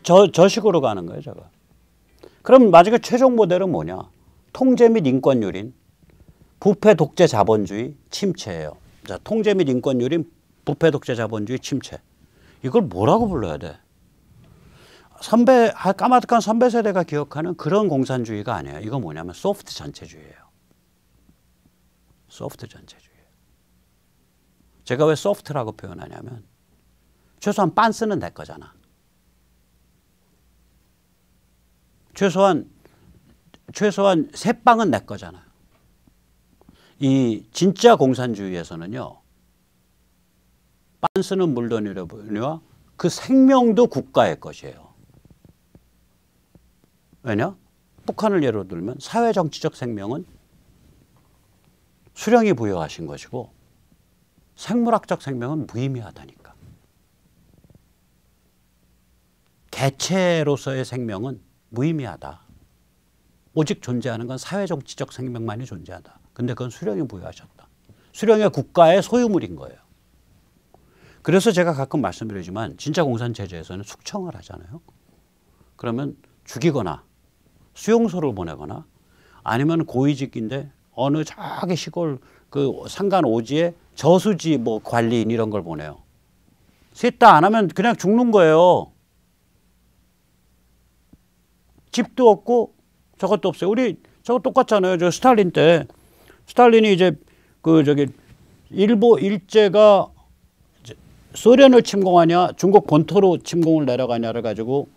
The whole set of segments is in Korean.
저 식으로 가는 거예요, 저거. 그럼 마지막 최종 모델은 뭐냐? 통제 및 인권유린, 부패 독재 자본주의 침체예요. 자, 통제 및 인권유린, 부패 독재 자본주의 침체. 이걸 뭐라고 불러야 돼? 까마득한 선배 세대가 기억하는 그런 공산주의가 아니에요. 이거 뭐냐면 소프트 전체주의예요. 소프트 전체주의예요. 제가 왜 소프트라고 표현하냐면 최소한 빤스는 내 거잖아. 최소한 새빵은 내 거잖아요. 이 진짜 공산주의에서는요. 빤스는 물론이와 그 생명도 국가의 것이에요. 왜냐? 북한을 예로 들면 사회정치적 생명은 수령이 부여하신 것이고 생물학적 생명은 무의미하다니까. 개체로서의 생명은 무의미하다. 오직 존재하는 건 사회정치적 생명만이 존재하다. 근데 그건 수령이 부여하셨다. 수령의 국가의 소유물인 거예요. 그래서 제가 가끔 말씀드리지만 진짜 공산체제에서는 숙청을 하잖아요. 그러면 죽이거나 수용소를 보내거나 아니면 고위직인데 어느 저기 시골 그 산간 오지에 저수지 뭐 관리인 이런 걸 보내요. 셋 다 안 하면 그냥 죽는 거예요. 집도 없고 저것도 없어요. 우리 저거 똑같잖아요. 저 스탈린 때 스탈린이 이제 그 저기 일제가 소련을 침공하냐 중국 본토로 침공을 내려가냐를 가지고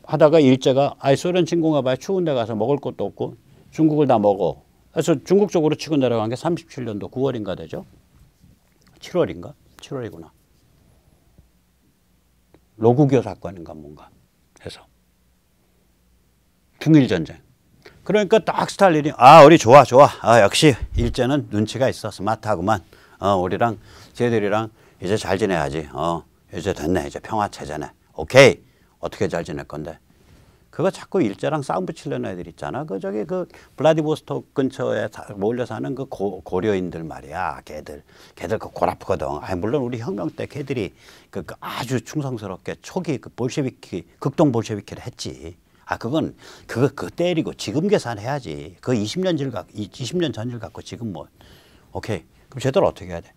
하다가 일제가 소련 침공해봐야 추운 데 가서 먹을 것도 없고 중국을 다 먹어. 그래서 중국 쪽으로 치고 내려간 게 37년도 9월인가 되죠. 7월인가? 7월이구나. 로구교 사건인가 뭔가 해서. 중일전쟁. 그러니까 딱 스탈린이 우리 좋아. 역시 일제는 눈치가 있어. 스마트하구만. 우리랑 쟤들이랑 이제 잘 지내야지. 이제 됐네. 이제 평화체제네. 오케이. 어떻게 잘 지낼 건데. 그거 자꾸 일제랑 싸움 붙이려는 애들 있잖아. 저기 블라디보스토크 근처에 몰려 사는 그 고려인들 말이야. 걔들 그 골 아프거든. 물론 우리 혁명 때 걔들이 아주 충성스럽게 초기 볼셰비키, 극동 볼셰비키를 했지. 그거 때리고 지금 계산해야지. 그 20년 전일 갖고 지금 뭐. 오케이. 그럼 쟤들 어떻게 해야 돼?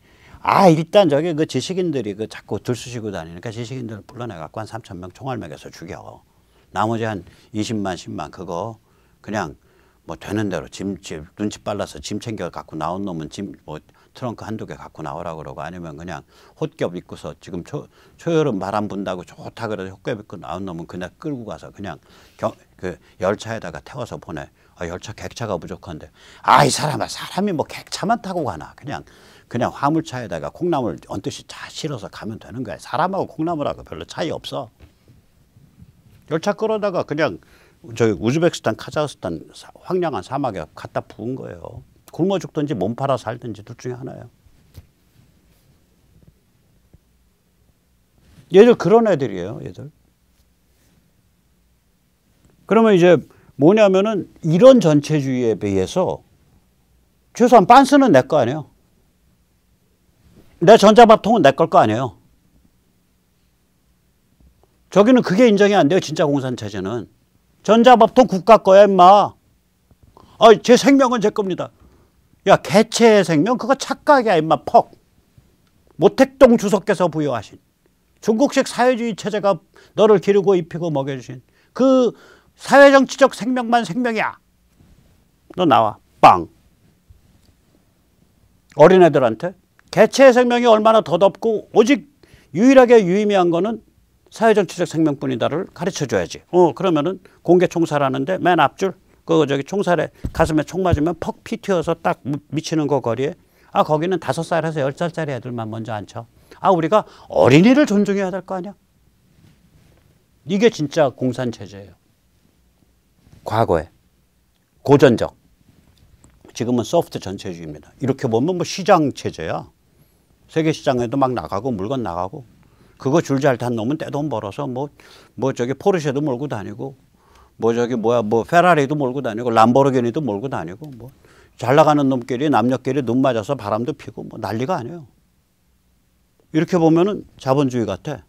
일단 저기 그 지식인들이 자꾸 들쑤시고 다니니까 지식인들 불러내갖고 한 3,000명 총알 먹여서 죽여. 나머지 한 20만, 10만 그거 그냥 뭐 되는 대로 눈치 빨라서 짐 챙겨 갖고 나온 놈은 트렁크 한두 개 갖고 나오라 그러고 아니면 그냥 홑겹 입고서 지금 초여름 바람 분다고 좋다 그래서 홑겹 입고 나온 놈은 그냥 끌고 가서 그냥 그 열차에다가 태워서 보내. 열차 객차가 부족한데. 이 사람이 뭐 객차만 타고 가나. 그냥 화물차에다가 콩나물 언뜻이 다 실어서 가면 되는 거야. 사람하고 콩나물하고 별로 차이 없어. 열차 끌어다가 그냥 저기 우즈베키스탄, 카자흐스탄 황량한 사막에 갖다 부은 거예요. 굶어 죽든지 몸 팔아 살든지 둘 중에 하나예요. 얘들 그런 애들이에요. 얘들. 그러면 이제 뭐냐면은 이런 전체주의에 비해서 최소한 빤스는 내 거 아니에요. 내 전자밥통은 내 걸 거 아니에요. 저기는 그게 인정이 안 돼요. 진짜 공산체제는. 전자밥통 국가 거야 임마. 제 생명은 제 겁니다. 야 개체의 생명 그거 착각이야 임마. 퍽. 모택동 주석께서 부여하신 중국식 사회주의 체제가 너를 기르고 입히고 먹여주신 그 사회정치적 생명만 생명이야. 너 나와. 빵. 어린애들한테 개체의 생명이 얼마나 더덥고 오직 유일하게 유의미한 거는 사회정치적 생명뿐이다를 가르쳐줘야지. 그러면은 공개 총살하는데 맨 앞줄 저기 총살에 가슴에 총 맞으면 퍽 피 튀어서 딱 미치는 거 거리에 거기는 5살에서 10살짜리 애들만 먼저 앉혀. 우리가 어린이를 존중해야 될 거 아니야. 이게 진짜 공산체제예요. 과거에 고전적. 지금은 소프트 전체주의입니다. 이렇게 보면 뭐 시장체제야. 세계 시장에도 막 나가고 물건 나가고 그거 줄 잘 탄 놈은 떼돈 벌어서 뭐 저기 포르쉐도 몰고 다니고 뭐 페라리도 몰고 다니고 람보르기니도 몰고 다니고 뭐 잘 나가는 놈끼리 남녀끼리 눈 맞아서 바람도 피고 뭐 난리가 아니에요. 이렇게 보면은 자본주의 같아.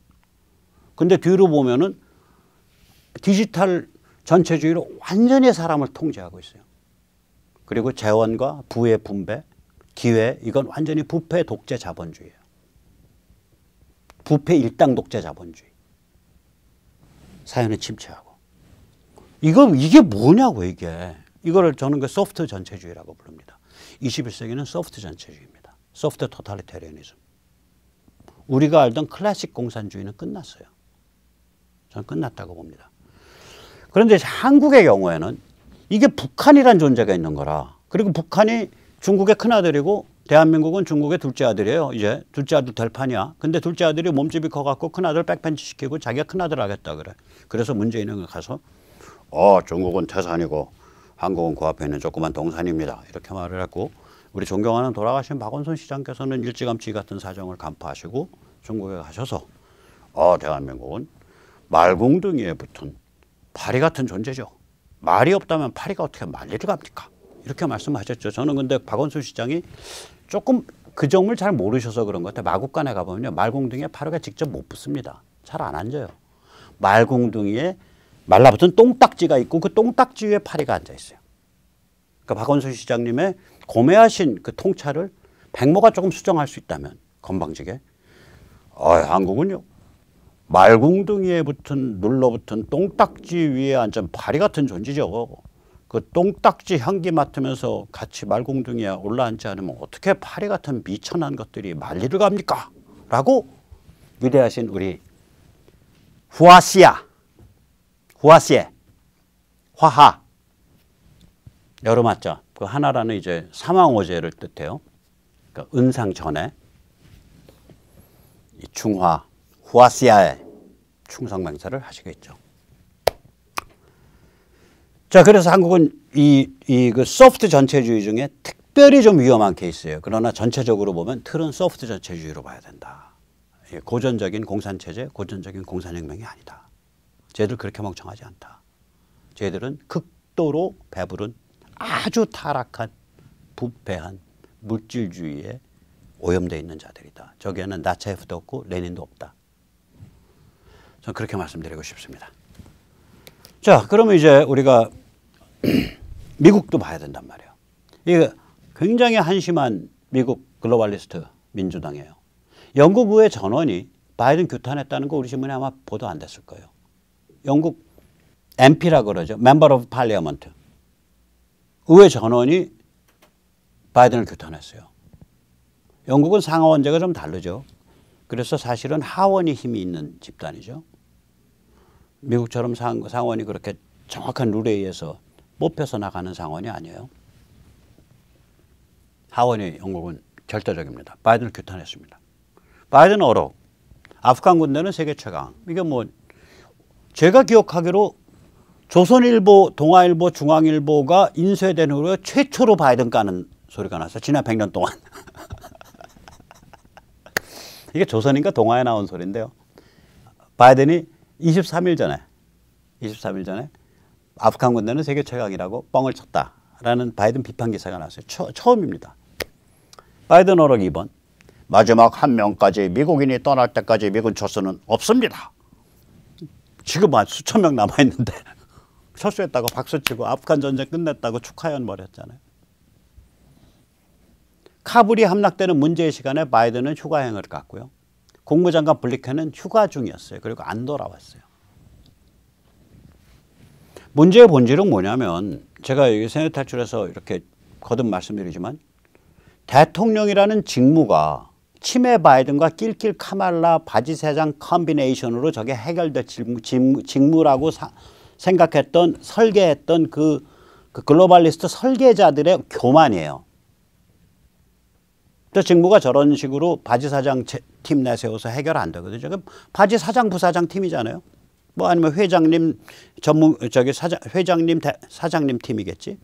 근데 뒤로 보면은 디지털 전체주의로 완전히 사람을 통제하고 있어요. 그리고 재원과 부의 분배, 기회, 이건 완전히 부패 독재 자본주의예요. 부패 일당 독재 자본주의. 사연을 침체하고. 이게 뭐냐고, 이게. 이거를 저는 그 소프트 전체주의라고 부릅니다. 21세기는 소프트 전체주의입니다. 소프트 토탈리테리아니즘. 우리가 알던 클래식 공산주의는 끝났어요. 저는 끝났다고 봅니다. 그런데 한국의 경우에는 이게 북한이란 존재가 있는 거라. 그리고 북한이 중국의 큰아들이고 대한민국은 중국의 둘째 아들이에요. 이제 둘째 아들 될 판이야. 근데 둘째 아들이 몸집이 커갖고 큰아들 백벤치 시키고 자기가 큰아들 하겠다 그래. 그래서 문재인은 가서 중국은 태산이고 한국은 그 앞에 있는 조그만 동산입니다. 이렇게 말을 했고, 우리 존경하는 돌아가신 박원순 시장께서는 일찌감치 같은 사정을 간파하시고 중국에 가셔서 대한민국은 말궁둥이에 붙은 파리 같은 존재죠. 말이 없다면 파리가 어떻게 말리를 갑니까? 이렇게 말씀하셨죠. 저는 근데 박원순 시장이 조금 그 점을 잘 모르셔서 그런 것 같아요. 마국간에 가보면요, 말궁둥이에 파리가 직접 못 붙습니다. 잘 안 앉아요. 말궁둥이에 말라붙은 똥딱지가 있고 그 똥딱지 위에 파리가 앉아 있어요. 그러니까 박원순 시장님의 고매하신 그 통찰을 백모가 조금 수정할 수 있다면 건방지게 한국은요, 말궁둥이에 눌러붙은 똥딱지 위에 앉은 파리 같은 존재죠. 그 똥딱지 향기 맡으면서 같이 말궁둥이에 올라앉지 않으면 어떻게 파리 같은 미천한 것들이 말리를 갑니까? 라고 위대하신 우리 후아시에, 화하, 여름 맞죠? 그 하나라는 이제 사망오제를 뜻해요. 그러니까 은상 전에 이 충화, 후아시아에 충성맹세를 하시겠죠. 자, 그래서 한국은 그 소프트 전체주의 중에 특별히 좀 위험한 케이스예요. 그러나 전체적으로 보면 틀은 소프트 전체주의로 봐야 된다. 고전적인 공산체제, 고전적인 공산혁명이 아니다. 쟤들 그렇게 멍청하지 않다. 쟤들은 극도로 배부른 아주 타락한 부패한 물질주의에 오염되어 있는 자들이다. 저기에는 나차예프도 없고 레닌도 없다. 저는 그렇게 말씀드리고 싶습니다. 자, 그러면 이제 우리가 미국도 봐야 된단 말이에요. 이게 굉장히 한심한 미국 글로벌리스트 민주당이에요. 영국 의회 전원이 바이든 규탄했다는 거 우리 신문에 아마 보도 안 됐을 거예요. 영국 MP라고 그러죠. Member of Parliament. 의회 전원이 바이든을 규탄했어요. 영국은 상하원제가 좀 다르죠. 그래서 사실은 하원이 힘이 있는 집단이죠. 미국처럼 상원이 그렇게 정확한 룰에 의해서 뽑혀서 나가는 상원이 아니에요. 하원이 영국은 절대적입니다. 바이든을 규탄했습니다. 바이든 어록, 아프간 군대는 세계 최강. 이게 뭐 제가 기억하기로 조선일보, 동아일보, 중앙일보가 인쇄된 후로 최초로 바이든 까는 소리가 났어요. 지난 100년 동안. 이게 조선인가 동아에 나온 소리인데요. 바이든이 23일 전에 아프간 군대는 세계 최강이라고 뻥을 쳤다라는 바이든 비판 기사가 나왔어요. 처음입니다. 바이든 어록 2번. 마지막 한 명까지 미국인이 떠날 때까지 미군 철수는 없습니다. 지금 수천 명 남아있는데 철수했다고 박수치고 아프간 전쟁 끝냈다고 축하연 벌였잖아요. 카불이 함락되는 문제의 시간에 바이든은 휴가행을 갔고요. 국무장관 블리켄은 휴가 중이었어요. 그리고 안 돌아왔어요. 문제의 본질은 뭐냐면 제가 여기 세뇌 탈출해서 이렇게 거듭 말씀드리지만 대통령이라는 직무가 치매 바이든과 낄낄 카말라 바지 세장 컨비네이션으로 저게 해결될 직무라고 생각했던 설계했던 그 글로벌리스트 설계자들의 교만이에요. 저 직무가 저런 식으로 바지 사장 팀 내세워서 해결 안 되거든요. 바지 사장 부사장 팀이잖아요. 뭐 아니면 회장님 사장님 팀이겠지.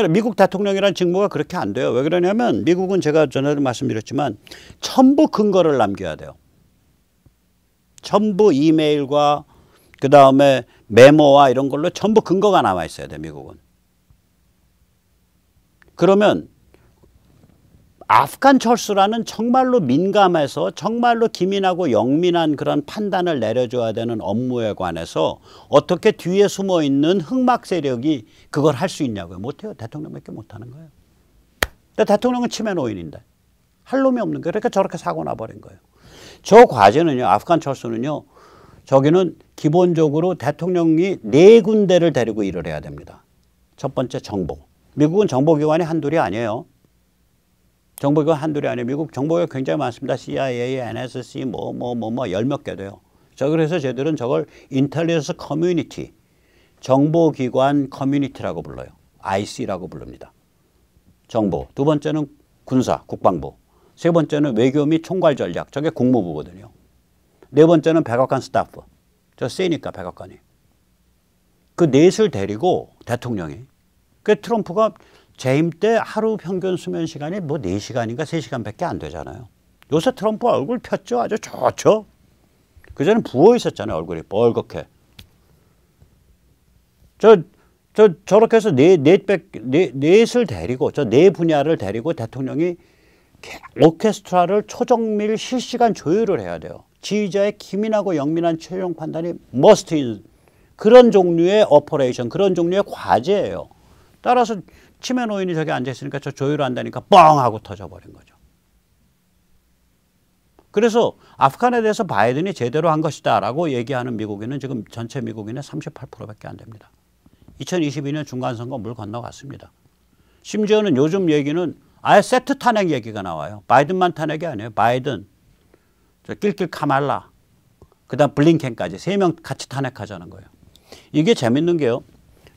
미국 대통령이라는 직무가 그렇게 안 돼요. 왜 그러냐면 미국은 제가 전에도 말씀드렸지만 전부 근거를 남겨야 돼요. 전부 이메일과 그 다음에 메모와 이런 걸로 전부 근거가 남아 있어야 돼요. 미국은. 그러면 아프간 철수라는 정말로 민감해서 정말로 기민하고 영민한 그런 판단을 내려줘야 되는 업무에 관해서 어떻게 뒤에 숨어 있는 흑막 세력이 그걸 할 수 있냐고요. 못해요. 대통령밖에 못하는 거예요. 근데 대통령은 치매 노인인데 할 놈이 없는 거예요. 그러니까 저렇게 사고 나버린 거예요. 저 과제는요. 아프간 철수는요. 저기는 기본적으로 대통령이 4군데를 데리고 일을 해야 됩니다. 첫 번째 정보. 미국은 정보기관이 한둘이 아니에요. 정보기관 한둘이 아니에요. 미국 정보기관 굉장히 많습니다. CIA, NSC 열 몇 개 돼요. 저 그래서 쟤들은 저걸 인텔리전스 커뮤니티, 정보기관 커뮤니티라고 불러요. IC라고 부릅니다. 정보. 두 번째는 군사, 국방부. 세 번째는 외교 및 총괄 전략. 저게 국무부거든요. 네 번째는 백악관 스타프. 저 세니까 백악관이. 그 넷을 데리고 대통령이. 그 트럼프가 재임 때 하루 평균 수면 시간이 뭐 4시간인가 3시간밖에 안 되잖아요. 요새 트럼프 얼굴 폈죠? 아주 좋죠? 그전에 부어 있었잖아요. 얼굴이 뻘겋게. 저렇게 해서 넷을 데리고, 저 네 분야를 데리고 대통령이 오케스트라를 초정밀 실시간 조율을 해야 돼요. 지휘자의 기민하고 영민한 최종 판단이 머스트인 그런 종류의 오퍼레이션, 그런 종류의 과제예요. 따라서 치매 노인이 저기 앉아있으니까 저 조율을 한다니까 뻥 하고 터져버린 거죠. 그래서 아프간에 대해서 바이든이 제대로 한 것이다 라고 얘기하는 미국인은 지금 전체 미국인의 38%밖에 안 됩니다. 2022년 중간선거 물 건너갔습니다. 심지어는 요즘 얘기는 아예 세트 탄핵 얘기가 나와요. 바이든만 탄핵이 아니에요. 바이든, 저 낄낄 카말라, 그 다음 블링켄까지 3명 같이 탄핵하자는 거예요. 이게 재밌는 게요.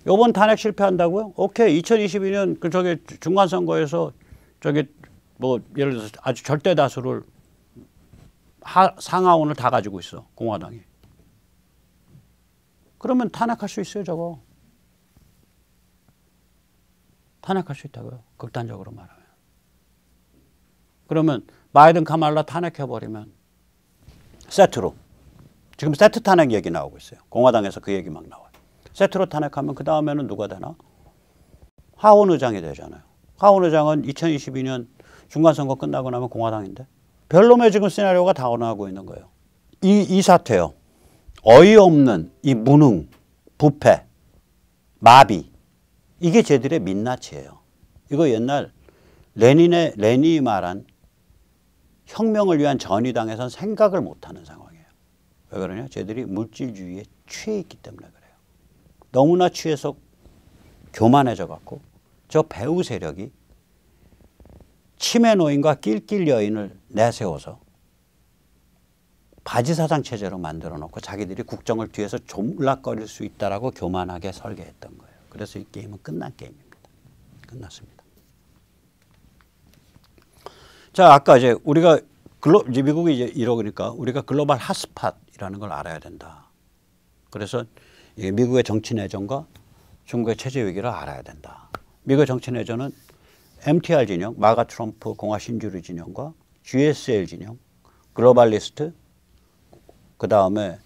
요번 탄핵 실패한다고요? 오케이. 2022년 그 저기 중간선거에서 저기 뭐 예를 들어서 아주 절대 다수를 상하원을 다 가지고 있어. 공화당이. 그러면 탄핵할 수 있어요, 저거. 탄핵할 수 있다고요. 극단적으로 말하면. 그러면 바이든 카말라 탄핵해버리면 세트로. 지금 세트 탄핵 얘기 나오고 있어요. 공화당에서 그 얘기 막 나와요. 세트로 탄핵하면 그 다음에는 누가 되나? 하원 의장이 되잖아요. 하원 의장은 2022년 중간선거 끝나고 나면 공화당인데 별놈의 지금 시나리오가 다 나오고 있는 거예요. 이 사태요. 어이없는 이 무능, 부패, 마비 이게 쟤들의 민낯이에요. 이거 옛날 레닌이 말한 혁명을 위한 전의당에선 생각을 못하는 상황이에요. 왜 그러냐? 쟤들이 물질주의에 취해 있기 때문에 그래요. 너무나 취해서 교만해져 갖고 저 배후 세력이 치매 노인과 낄낄 여인을 내세워서 바지사장 체제로 만들어 놓고 자기들이 국정을 뒤에서 졸락거릴 수 있다라고 교만하게 설계했던 거예요. 그래서 이 게임은 끝난 게임입니다. 끝났습니다. 자, 아까 이제 우리가 이제 미국이 이제 이러니까 우리가 글로벌 핫스팟이라는 걸 알아야 된다. 그래서 미국의 정치 내전과 중국의 체제 위기를 알아야 된다. 미국의 정치 내전은 MTR 진영, 마가 트럼프 공화 신주류 진영과 GSL 진영, 글로벌리스트, 그 다음에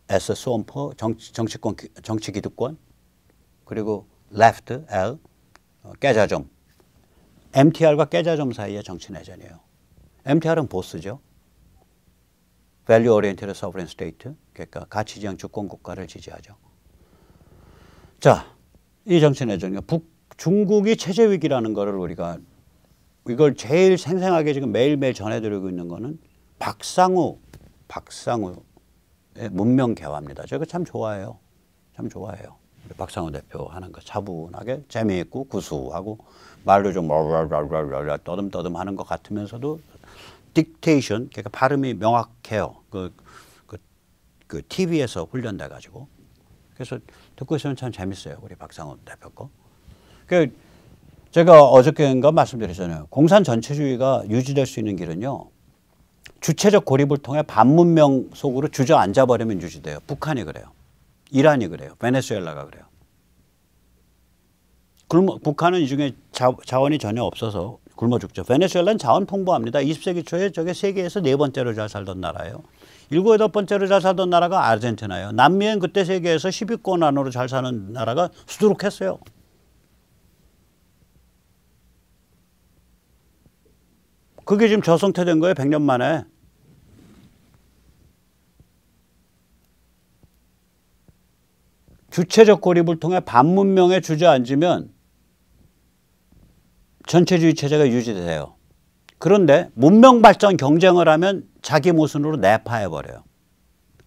S 스원퍼 정치권 정치 기득권, 그리고 레프트 L 깨자점. MTR과 깨자점 사이의 정치 내전이에요. MTR은 보스죠. Value Oriented Sovereign State, 그러니까 가치지향 주권 국가를 지지하죠. 자, 이 정치 내전이요. 중국이 체제 위기라는 거를 우리가 이걸 제일 생생하게 지금 매일매일 전해드리고 있는 거는 박상우의 문명 개화입니다. 제가 참 좋아해요. 참 좋아해요. 박상우 대표 하는 거 차분하게 재미있고 구수하고 말도 좀 떠듬떠듬 하는 것 같으면서도 딕테이션, 그러니까 발음이 명확해요. 그 TV에서 훈련돼 가지고. 그래서 듣고 있으면 참 재밌어요. 우리 박상우 대표 거. 그 제가 어저께인가 말씀드렸잖아요. 공산 전체주의가 유지될 수 있는 길은요. 주체적 고립을 통해 반문명 속으로 주저앉아 버리면 유지돼요. 북한이 그래요. 이란이 그래요. 베네수엘라가 그래요. 북한은 이 중에 자원이 전혀 없어서 굶어 죽죠. 베네수엘라는 자원 풍부합니다. 20세기 초에 저게 세계에서 4번째로 잘 살던 나라예요. 7, 8번째로 잘 살던 나라가 아르헨티나예요. 남미는 그때 세계에서 10위권 안으로 잘 사는 나라가 수두룩했어요. 그게 지금 저성퇴된 거예요. 100년 만에. 주체적 고립을 통해 반문명에 주저앉으면 전체주의 체제가 유지돼요. 그런데 문명 발전 경쟁을 하면 자기 모순으로 내파해버려요.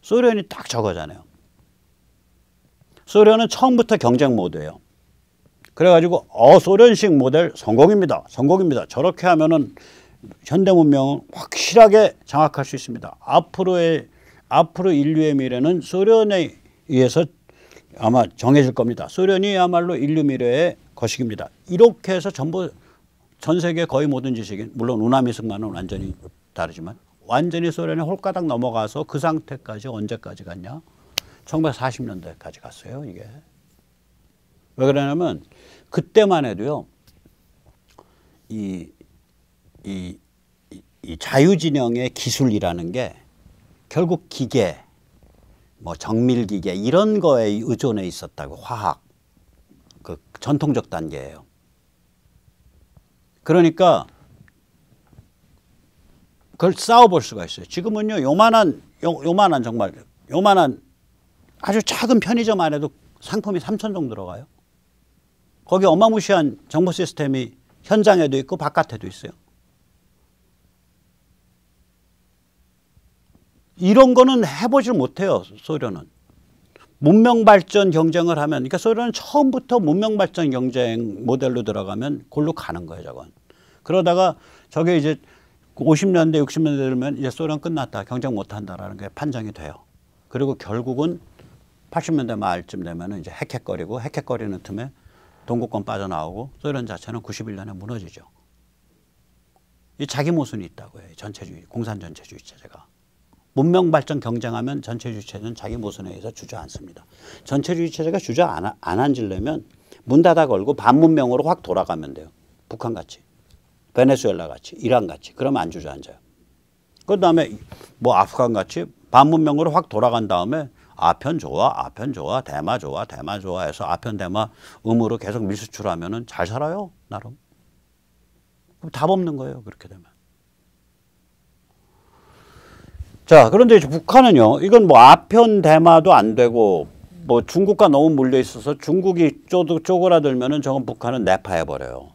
소련이 딱 저거잖아요. 소련은 처음부터 경쟁 모드예요. 그래가지고 소련식 모델 성공입니다. 성공입니다. 저렇게 하면은 현대 문명은 확실하게 장악할 수 있습니다. 앞으로 인류의 미래는 소련에 의해서 아마 정해질 겁니다. 소련이야말로 인류 미래의 거식입니다. 이렇게 해서 전부 전 세계 거의 모든 지식인, 물론 우나미승만은 완전히 다르지만 완전히 소련이 홀가닥 넘어가서 그 상태까지 언제까지 갔냐? 1940년대까지 갔어요. 이게. 왜 그러냐면 그때만 해도요. 이 자유진영의 기술이라는 게 결국 기계, 뭐 정밀기계 이런 거에 의존해 있었다고. 화학, 그 전통적 단계예요. 그러니까 그걸 싸워볼 수가 있어요. 지금은요, 요만한 정말 요만한 아주 작은 편의점 안에도 상품이 3천 정도 들어가요. 거기 어마무시한 정보 시스템이 현장에도 있고 바깥에도 있어요. 이런 거는 해보질 못해요. 소련은. 문명 발전 경쟁을 하면, 그러니까 소련은 처음부터 문명 발전 경쟁 모델로 들어가면 골로 가는 거예요, 저건. 그러다가 저게 이제 50년대, 60년대 되면 이제 소련 끝났다, 경쟁 못 한다라는 게 판정이 돼요. 그리고 결국은 80년대 말쯤 되면 이제 헥헥거리는 틈에 동구권 빠져나오고 소련 자체는 91년에 무너지죠. 이 자기 모순이 있다고요. 전체주의, 공산 전체주의 체제가. 문명 발전 경쟁하면 전체주의 체제는 자기 모순에 의해서 주저앉습니다. 전체주의 체제가 안 앉으려면 문 닫아 걸고 반문명으로 확 돌아가면 돼요. 북한같이, 베네수엘라같이, 이란같이. 그러면 안 주저앉아요. 그 다음에 뭐 아프간같이 반문명으로 확 돌아간 다음에 아편 좋아, 대마 좋아 해서 아편, 대마 음으로 계속 밀수출하면은 잘 살아요, 나름. 그럼 답 없는 거예요, 그렇게 되면. 자, 그런데 이제 북한은요, 이건 뭐 아편, 대마도 안 되고, 뭐 중국과 너무 물려 있어서 중국이 쪼그라들면은 저건 북한은 내파해버려요.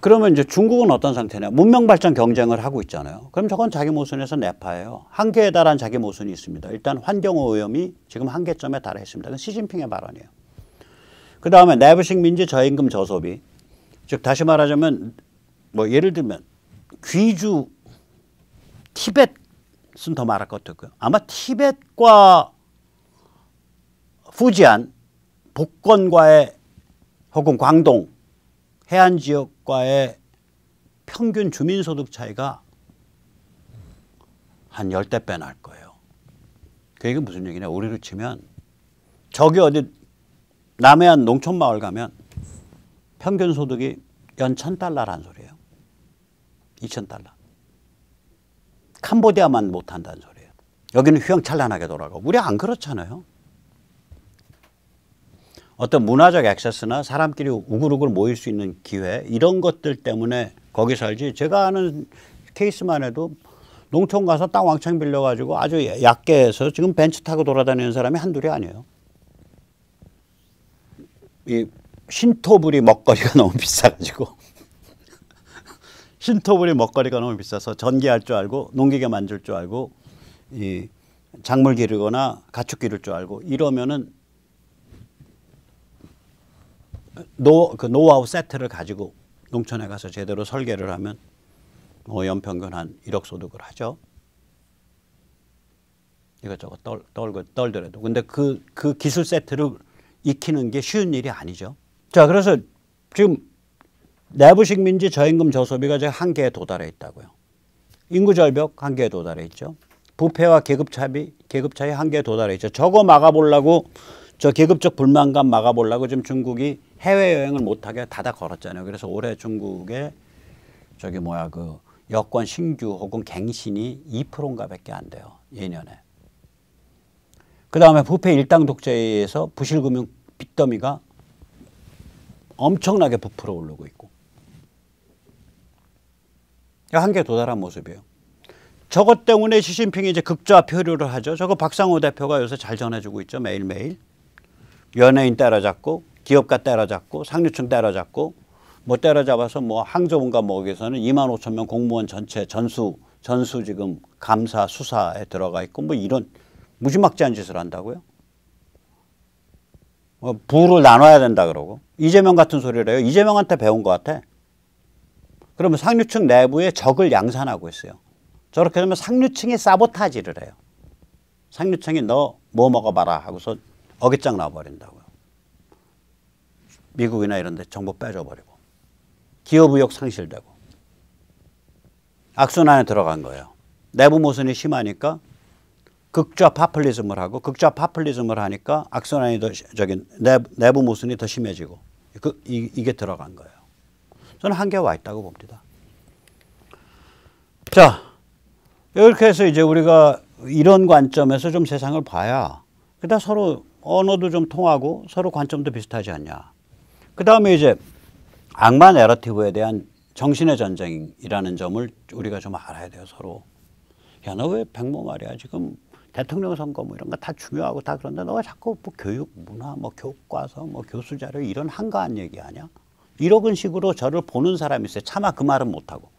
그러면 이제 중국은 어떤 상태냐? 문명 발전 경쟁을 하고 있잖아요. 그럼 저건 자기 모순에서 내파예요. 한계에 달한 자기 모순이 있습니다. 일단 환경 오염이 지금 한계점에 달해 있습니다. 그건 시진핑의 발언이에요. 그 다음에 내부식 민지 저임금 저소비. 즉 다시 말하자면 뭐 예를 들면 귀주, 티벳은 더 말할 것 같고요. 아마 티벳과 후지안, 복건과의 혹은 광동 해안 지역과의 평균 주민소득 차이가 한 10대 배 날 거예요. 그 얘기는 무슨 얘기냐? 우리로 치면 저기 어디 남해안 농촌마을 가면 평균 소득이 연 $1,000란 소리예요. $2,000. 캄보디아만 못한다는 소리예요. 여기는 휘황찬란하게 돌아가고 우리 안 그렇잖아요. 어떤 문화적 액세스나 사람끼리 우글우글 모일 수 있는 기회 이런 것들 때문에 거기 살지. 제가 아는 케이스만 해도 농촌 가서 땅 왕창 빌려가지고 아주 얕게 해서 지금 벤츠 타고 돌아다니는 사람이 한둘이 아니에요. 이 신토부리 먹거리가 너무 비싸가지고 신토부리 먹거리가 너무 비싸서 전기할 줄 알고 농기계 만질 줄 알고 이 작물 기르거나 가축 기를 줄 알고 이러면은 그 노하우 세트를 가지고 농촌에 가서 제대로 설계를 하면 연평균 한 1억 소득을 하죠. 이것저것 떨더라도. 근데 그 기술 세트를 익히는 게 쉬운 일이 아니죠. 자, 그래서 지금 내부식 민지 저임금 저소비가 이제 한계에 도달해 있다고요. 인구 절벽 한계에 도달해 있죠. 부패와 계급 차이 한계에 도달해 있죠. 저거 막아보려고 저 계급적 불만감 막아보려고 지금 중국이 해외여행을 못하게 닫아 걸었잖아요. 그래서 올해 중국의 그 여권 신규 혹은 갱신이 2%인가 밖에 안 돼요. 예년에. 그 다음에 부패 일당 독재에 의해서 부실금융 빚더미가 엄청나게 부풀어 오르고 있고. 한계에 도달한 모습이에요. 저것 때문에 시진핑이 이제 극좌 표류를 하죠. 저거 박상호 대표가 요새 잘 전해주고 있죠. 매일매일. 연예인 때려잡고, 기업가 때려잡고, 상류층 때려잡고, 뭐 때려잡아서 뭐 항저우인가 뭐 거기서는 2만 5천 명 공무원 전체 전수 지금 감사 수사에 들어가 있고 뭐 이런 무지막지한 짓을 한다고요. 부를 나눠야 된다 그러고. 이재명 같은 소리를 해요. 이재명한테 배운 것 같아. 그러면 상류층 내부에 적을 양산하고 있어요. 저렇게 되면 상류층이 사보타지를 해요. 상류층이 너 뭐 먹어봐라 하고서 어깃장 나와버린다고요. 미국이나 이런 데 정보 빼줘버리고. 기업 의욕 상실되고. 악순환에 들어간 거예요. 내부 모순이 심하니까 극좌 파퓰리즘을 하고 극좌 파퓰리즘을 하니까 악순환이 더 내부 모순이 더 심해지고 이게 들어간 거예요. 저는 한계에 와 있다고 봅니다. 자, 이렇게 해서 이제 우리가 이런 관점에서 좀 세상을 봐야 그다음 서로 언어도 좀 통하고 서로 관점도 비슷하지 않냐. 그 다음에 이제 악마 내러티브에 대한 정신의 전쟁이라는 점을 우리가 좀 알아야 돼요. 서로. 야, 너 왜 백모 말이야. 지금 대통령 선거 뭐 이런 거 다 중요하고 다 그런데 너가 자꾸 뭐 교육, 문화, 뭐 교과서, 뭐 교수 자료 이런 한가한 얘기하냐. 이런 식으로 저를 보는 사람이 있어요. 차마 그 말은 못하고.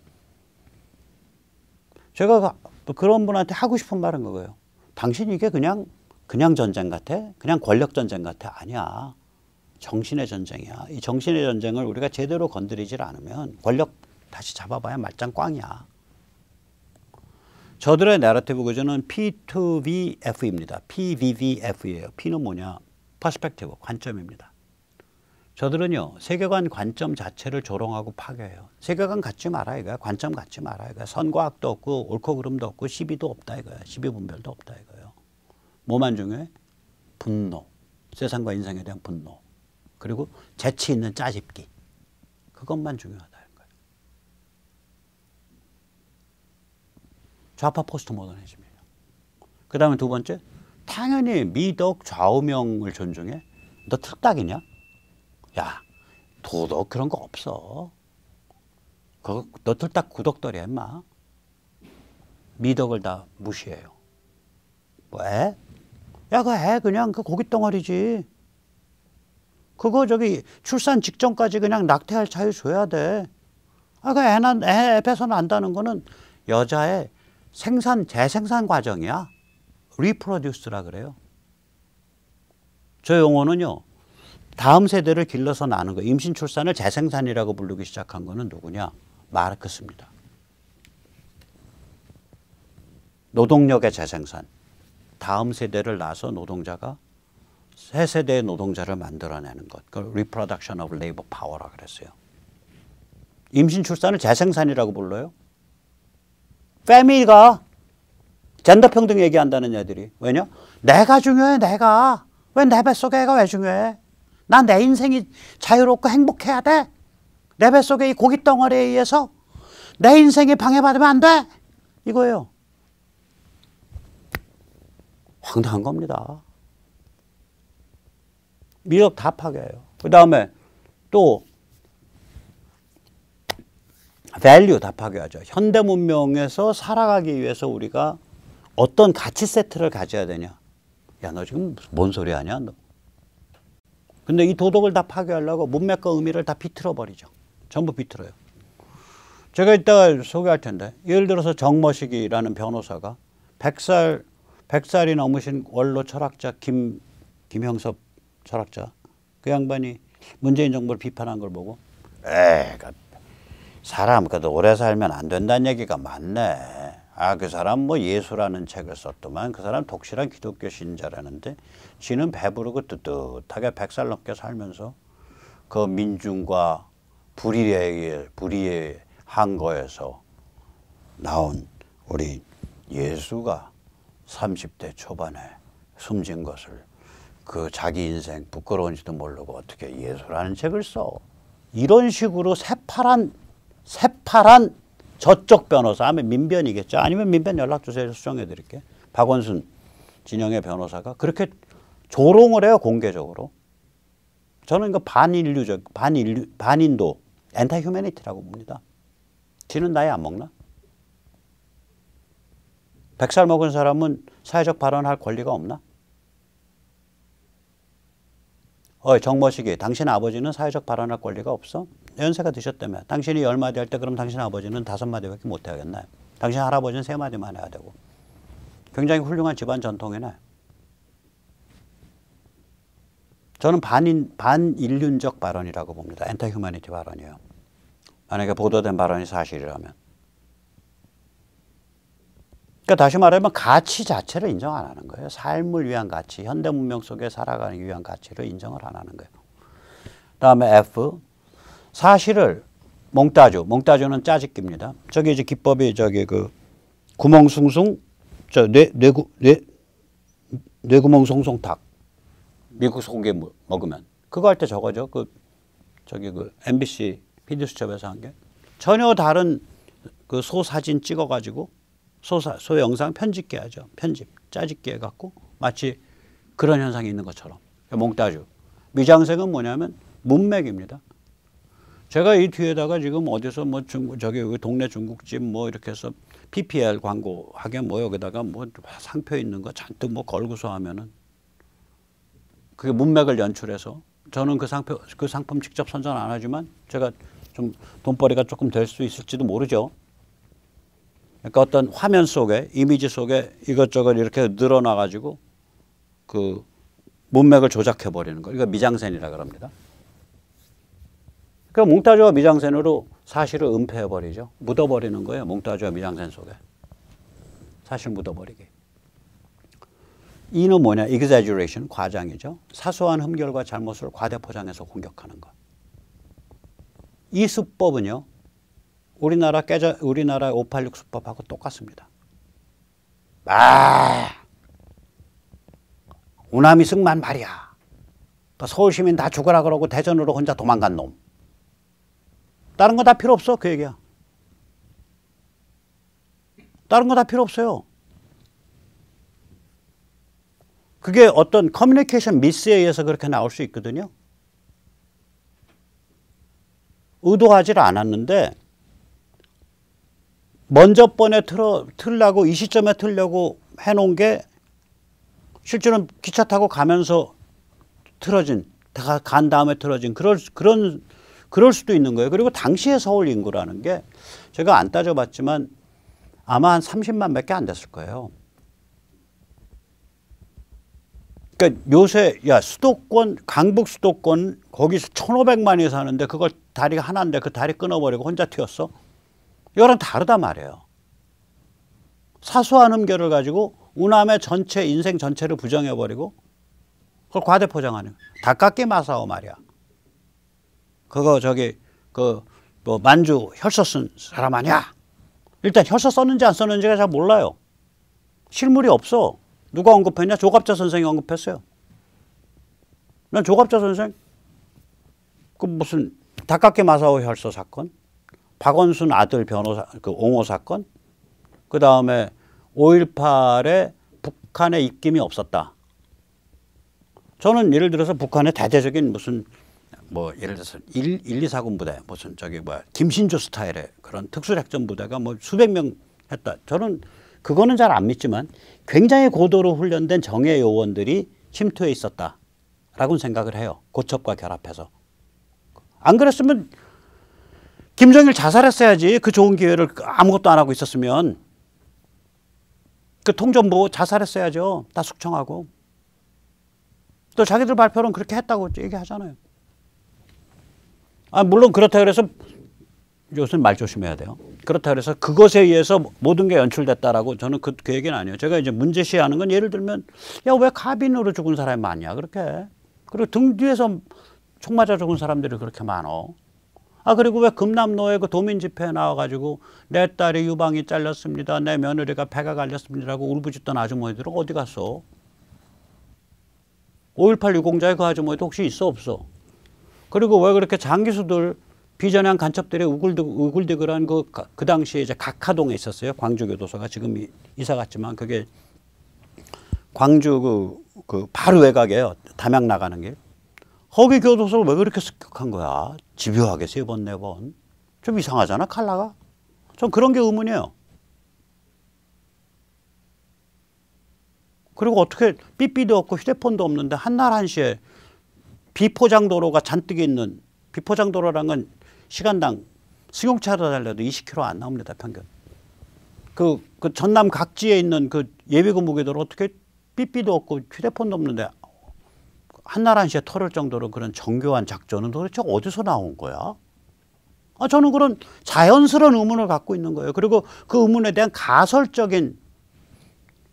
제가 그런 분한테 하고 싶은 말은 그거예요. 당신 이게 그냥 전쟁 같아? 그냥 권력 전쟁 같아? 아니야. 정신의 전쟁이야. 이 정신의 전쟁을 우리가 제대로 건드리질 않으면 권력 다시 잡아봐야 말짱 꽝이야. 저들의 내러티브 구조는 P2VF입니다. PVVF예요. P는 뭐냐? 퍼스펙티브, 관점입니다. 저들은요, 세계관 관점 자체를 조롱하고 파괴해요. 세계관 갖지 마라 이거야. 관점 갖지 마라 이거야. 선과학도 없고 옳고 그름도 없고 시비도 없다 이거야. 시비분별도 없다 이거예요. 뭐만 중요해? 분노. 세상과 인생에 대한 분노. 그리고 재치 있는 짜집기. 그것만 중요하다는 거예요. 좌파 포스트 모더니즘이에요. 그 다음에 두 번째, 당연히 미덕 좌우명을 존중해. 너 틀딱이냐? 야, 도덕 그런 거 없어. 그거 너 틀딱 구덕더리야 임마. 미덕을 다 무시해요. 뭐 애? 야, 그 애 그냥 그 고깃덩어리지. 그거 저기 출산 직전까지 그냥 낙태할 자유 줘야 돼. 아, 그 애 뺏어 난다는 거는 여자의 재생산 과정이야. 리프로듀스라 그래요. 저 용어는요. 다음 세대를 길러서 나는 거. 임신 출산을 재생산이라고 부르기 시작한 거는 누구냐? 마르크스입니다. 노동력의 재생산. 다음 세대를 낳아서 노동자가 새 세대의 노동자를 만들어내는 것. 그걸 Reproduction of Labor Power라고 그랬어요. 임신 출산을 재생산이라고 불러요. 패밀리가 젠더 평등 얘기한다는 애들이. 왜냐? 내가 중요해, 내가. 왜 내 뱃속에 애가 왜 중요해? 난 내 인생이 자유롭고 행복해야 돼. 내 뱃속에 이 고깃덩어리에 의해서 내 인생이 방해받으면 안 돼. 이거예요. 황당한 겁니다. 미덕 다 파괴해요. 그 다음에 또 value 다 파괴하죠. 현대 문명에서 살아가기 위해서 우리가 어떤 가치 세트를 가져야 되냐. 야, 너 지금 뭔 소리 하냐? 너. 근데 이 도덕을 다 파괴하려고 문맥과 의미를 다 비틀어 버리죠. 전부 비틀어요. 제가 이따가 소개할 텐데 예를 들어서 정머식이라는 변호사가 100살이 넘으신 원로 철학자 김형섭 철학자, 그 양반이 문재인 정부를 비판한 걸 보고 사람 그래도 오래 살면 안 된다는 얘기가 많네. 아, 그 사람 뭐 예수라는 책을 썼더만 그 사람 독실한 기독교 신자라는데 지는 배부르고 뜨뜻하게 100살 넘게 살면서 그 민중과 불의한 거에서 나온 우리 예수가 30대 초반에 숨진 것을 그 자기 인생 부끄러운지도 모르고 어떻게 예수라는 책을 써. 이런 식으로 새파란 저쪽 변호사, 아니면 민변이겠죠. 아니면 민변 연락 주세요. 수정해 드릴게. 박원순 진영의 변호사가 그렇게 조롱을 해요. 공개적으로. 저는 이거 반인도 엔타 휴메니티라고 봅니다. 지는 나이 안 먹나? 100살 먹은 사람은 사회적 발언할 권리가 없나? 정모식이 당신 아버지는 사회적 발언할 권리가 없어? 연세가 드셨다며. 당신이 10마디 할 때 그럼 당신 아버지는 5마디밖에 못 해야겠나요? 당신 할아버지는 3마디만 해야 되고. 굉장히 훌륭한 집안 전통이네. 저는 반인륜적 발언이라고 봅니다. 엔터 휴머니티 발언이에요. 만약에 보도된 발언이 사실이라면. 그러니까 다시 말하면 가치 자체를 인정 안 하는 거예요. 삶을 위한 가치, 현대 문명 속에 살아가기 위한 가치를 인정을 안 하는 거예요. 다음에 F, 사실을 몽따주는 짜집기입니다. 저기 이제 기법이 저기 그 구멍숭숭, 뇌구멍 송송탁, 미국 소고기 먹으면 그거 할 때 저거죠. 저기 MBC PD수첩에서 한 게 전혀 다른 그 소 사진 찍어가지고 소 영상 편집기 하죠. 짜집기 해갖고 마치 그런 현상이 있는 것처럼. 몽따주. 미장센은 뭐냐면 문맥입니다. 제가 이 뒤에다가 지금 어디서 뭐 저기 동네 중국집 뭐 이렇게 해서 PPL 광고 하게 뭐 여기다가 뭐 상표 있는 거 잔뜩 뭐 걸고서 하면은 그게 문맥을 연출해서 저는 그 상품 직접 선전 안 하지만 제가 좀 돈벌이가 조금 될 수 있을지도 모르죠. 그러니까 어떤 화면 속에 이미지 속에 이것저것 이렇게 늘어나가지고 그 문맥을 조작해 버리는 거. 이거 미장센이라 그럽니다. 그러니까 몽따주와 미장센으로 사실을 은폐해 버리죠. 묻어버리는 거예요. 몽따주와 미장센 속에. 사실 묻어버리기. 이는 뭐냐? exaggeration, 과장이죠. 사소한 흠결과 잘못을 과대 포장해서 공격하는 것. 이 수법은요. 우리나라 586 수법하고 똑같습니다. 우남이 승만 말이야. 서울 시민 다 죽어라 그러고 대전으로 혼자 도망간 놈. 다른 거 다 필요 없어. 그 얘기야. 다른 거 다 필요 없어요. 그게 어떤 커뮤니케이션 미스에 의해서 그렇게 나올 수 있거든요. 의도하지를 않았는데 먼저 번에 틀라고 이 시점에 틀려고 해놓은 게 실제로는 기차 타고 가면서 간 다음에 틀어진 그럴 수도 있는 거예요. 그리고 당시의 서울 인구라는 게 제가 안 따져봤지만 아마 한 30만 밖에 안 됐을 거예요. 그러니까 요새 수도권 강북 수도권 거기서 1,500만이 사는데 그걸 다리가 하나인데 그 다리 끊어버리고 혼자 튀었어? 이거랑 다르단 말이에요. 사소한 흠결을 가지고 우남의 전체 인생 전체를 부정해버리고 그걸 과대 포장하는 닭깎기 마사오 말이야. 그거 저기 뭐 만주 혈서 쓴 사람 아니야? 일단 혈서 썼는지 안 썼는지가 잘 몰라요. 실물이 없어. 누가 언급했냐? 조갑자 선생이 언급했어요. 난 조갑자 선생 그 무슨 닭깎기 마사오 혈서 사건, 박원순 아들 변호사 그 옹호 사건, 그 다음에 5.18에 북한의 입김이 없었다. 저는 예를 들어서 북한의 대대적인 무슨 뭐 예를 들어서 1,2,4군 부대 무슨 저기 뭐야 김신조 스타일의 그런 특수작전 부대가 뭐 수백 명 했다. 저는 그거는 잘 안 믿지만 굉장히 고도로 훈련된 정예 요원들이 침투해 있었다라고는 생각을 해요. 고첩과 결합해서. 안 그랬으면 김정일 자살했어야지. 그 좋은 기회를 아무것도 안 하고 있었으면. 그 통전부 자살했어야죠. 다 숙청하고. 또 자기들 발표는 그렇게 했다고 얘기하잖아요. 물론 그렇다 그래서 요새는 말 조심해야 돼요. 그렇다 그래서 그것에 의해서 모든 게 연출됐다라고 저는 그 얘기는 아니에요. 제가 이제 문제시하는 건 예를 들면 야, 왜 카빈으로 죽은 사람이 많냐 그렇게. 그리고 등 뒤에서 총 맞아 죽은 사람들이 그렇게 많어. 그리고 왜 금남로에 그 도민 집회에 나와가지고 내 딸이 유방이 잘렸습니다. 내 며느리가 배가 갈렸습니다라고 울부짖던 아주머니들은 어디 갔어? 5.18 유공자의 그 아주머니도 혹시 있어 없어? 그리고 왜 그렇게 장기수들 비전향 간첩들이 우글드글한 그 당시에 이제 각하동에 있었어요. 광주교도소가 지금 이사 갔지만 그게 광주 그 바로 외곽이에요. 담양 나가는 길. 거기 교도소를 왜 그렇게 습격한 거야? 집요하게 3번, 4번. 좀 이상하잖아, 칼라가. 전 그런 게 의문이에요. 그리고 어떻게 삐삐도 없고 휴대폰도 없는데 한날 한시에 비포장도로가 잔뜩 있는, 비포장도로란 건 시간당 승용차로 달려도 20km 안 나옵니다, 평균. 그 전남 각지에 있는 그 예비군 무기도로 어떻게 삐삐도 없고 휴대폰도 없는데 한날 한시에 털을 정도로 그런 정교한 작전은 도대체 어디서 나온 거야? 저는 그런 자연스러운 의문을 갖고 있는 거예요. 그리고 그 의문에 대한 가설적인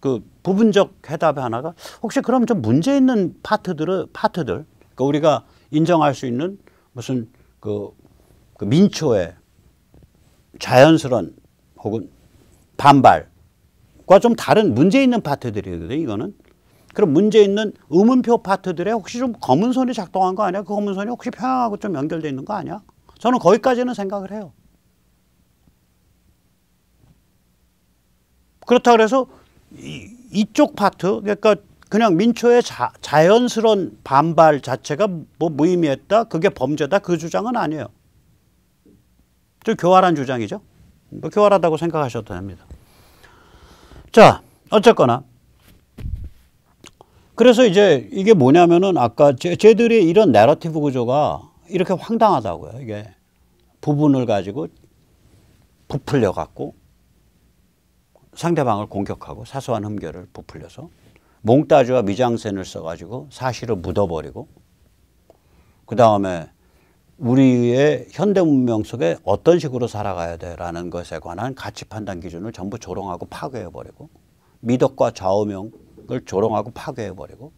그 부분적 해답 하나가, 혹시 그럼 좀 문제 있는 파트들, 그러니까 우리가 인정할 수 있는 무슨 그 민초의 자연스러운 혹은 반발과 좀 다른 문제 있는 파트들이거든요, 이거는. 그럼 문제 있는 의문표 파트들에 혹시 좀 검은 손이 작동한 거 아니야? 그 검은 손이 혹시 평양하고 좀 연결되어 있는 거 아니야? 저는 거기까지는 생각을 해요. 그렇다 그래서 이쪽 파트, 그러니까 그냥 민초의 자연스러운 반발 자체가 뭐 무의미했다, 그게 범죄다, 그 주장은 아니에요. 좀 교활한 주장이죠. 뭐 교활하다고 생각하셔도 됩니다. 자, 어쨌거나 그래서 이제 이게 뭐냐면은 아까 쟤들이 이런 내러티브 구조가 이렇게 황당하다고요. 이게 부분을 가지고 부풀려 갖고 상대방을 공격하고 사소한 흠결을 부풀려서 몽따주와 미장센을 써가지고 사실을 묻어버리고, 그 다음에 우리의 현대 문명 속에 어떤 식으로 살아가야 돼라는 것에 관한 가치 판단 기준을 전부 조롱하고 파괴해버리고, 미덕과 좌우명을 조롱하고 파괴해버리고,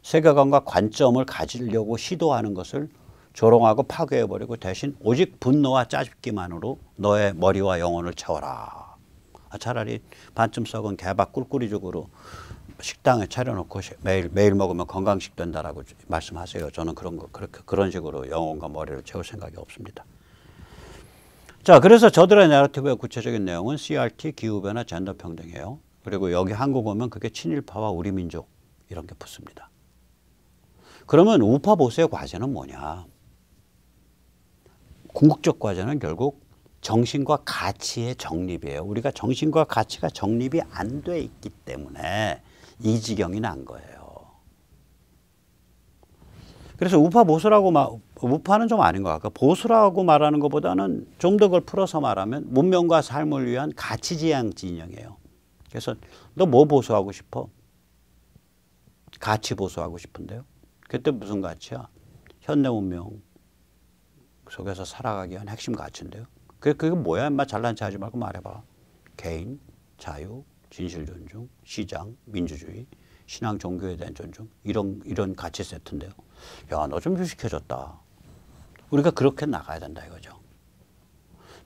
세계관과 관점을 가지려고 시도하는 것을 조롱하고 파괴해버리고, 대신 오직 분노와 짜깁기만으로 너의 머리와 영혼을 채워라. 차라리 반쯤 썩은 개밥 꿀꿀이죽으로 식당에 차려놓고 매일 먹으면 건강식 된다라고 말씀하세요. 저는 그런 식으로 영혼과 머리를 채울 생각이 없습니다. 자, 그래서 저들의 내러티브의 구체적인 내용은 CRT, 기후변화, 젠더 평등이에요. 그리고 여기 한국 오면 그게 친일파와 우리 민족 이런 게 붙습니다. 그러면 우파 보수의 과제는 뭐냐? 궁극적 과제는 결국 정신과 가치의 정립이에요. 우리가 정신과 가치가 정립이 안 돼 있기 때문에 이 지경이 난 거예요. 그래서 우파 보수라고 우파는 좀 아닌 것 같고, 보수라고 말하는 것보다는 좀 더 그걸 풀어서 말하면 문명과 삶을 위한 가치지향 진영이에요. 그래서 너 뭐 보수하고 싶어? 가치 보수하고 싶은데요. 그때 무슨 가치야? 현대 문명 속에서 살아가기 위한 핵심 가치인데요. 그게 뭐야? 인마 잘난 체 하지 말고 말해봐. 개인, 자유, 진실 존중, 시장, 민주주의, 신앙 종교에 대한 존중, 이런 가치 세트인데요. 야, 너 좀 휴식해졌다. 우리가 그렇게 나가야 된다 이거죠.